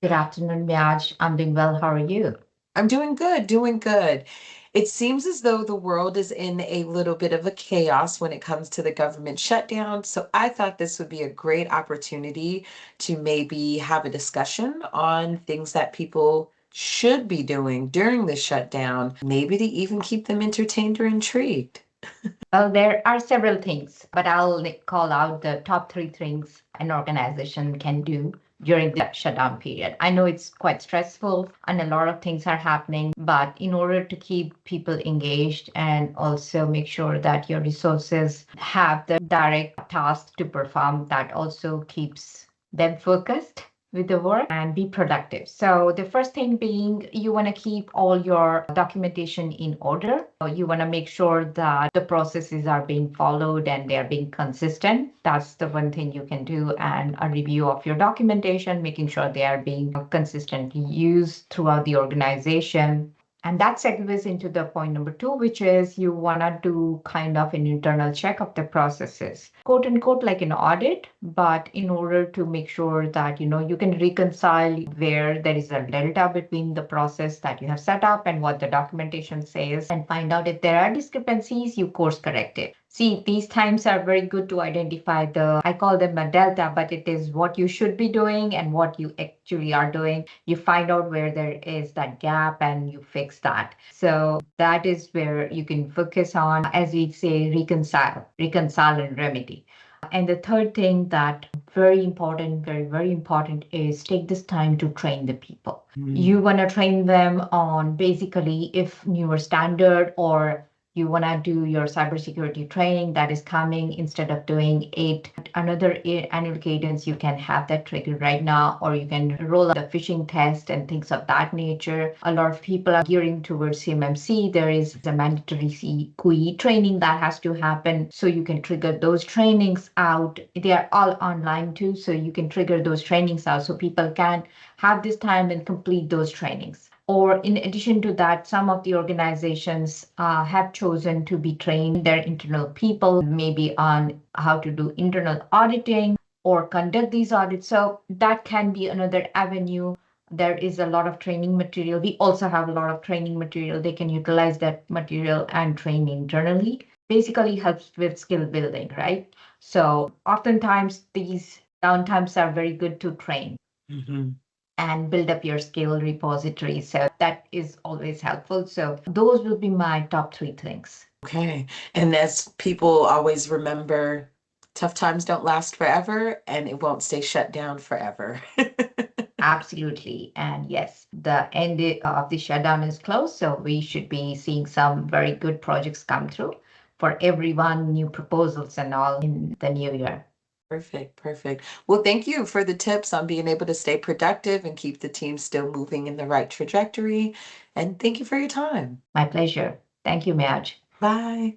Good afternoon, Myaj. I'm doing well. How are you? I'm doing good, doing good. It seems as though the world is in a little bit of a chaos when it comes to the government shutdown. So I thought this would be a great opportunity to maybe have a discussion on things that people should be doing during the shutdown, maybe to even keep them entertained or intrigued. Well, there are several things, but I'll call out the top three things an organization can do during the shutdown period. I know it's quite stressful and a lot of things are happening, but in order to keep people engaged and also make sure that your resources have the direct task to perform, that also keeps them focused with the work and be productive. So the first thing being you want to keep all your documentation in order. You want to make sure that the processes are being followed and they're being consistent. That's the one thing you can do, and a review of your documentation, making sure they are being consistently used throughout the organization. And that segues into the point number two, which is you want to do kind of an internal check of the processes, quote unquote, like an audit, but in order to make sure that, you can reconcile where there is a delta between the process that you have set up and what the documentation says, and find out if there are discrepancies, you course correct it. See, these times are very good to identify I call them a delta, but it is what you should be doing and what you actually are doing. You find out where there is that gap and you fix that. So that is where you can focus on, as we say, reconcile and remedy. And the third thing that very important, very, very important is take this time to train the people. You want to train them on basically if newer standard, or you want to do your cybersecurity training that is coming, instead of doing another annual cadence, you can have that triggered right now, or you can roll out the phishing test and things of that nature. A lot of people are gearing towards CMMC. There is a mandatory CQE training that has to happen. So you can trigger those trainings out. They are all online too. So you can trigger those trainings out so people can have this time and complete those trainings. Or in addition to that, some of the organizations have chosen to be trained their internal people, maybe on how to do internal auditing or conduct these audits. So that can be another avenue. There is a lot of training material. We also have a lot of training material. They can utilize that material and train internally. Basically helps with skill building, right? So oftentimes these downtimes are very good to train. Mm-hmm. And build up your skill repository. So that is always helpful. So those will be my top three things. Okay. And as people always remember, tough times don't last forever and it won't stay shut down forever. Absolutely. And yes, the end of the shutdown is close. So we should be seeing some very good projects come through for everyone, new proposals and all in the new year. Perfect, perfect. Well, thank you for the tips on being able to stay productive and keep the team still moving in the right trajectory. And thank you for your time. My pleasure. Thank you, Myaj. Bye.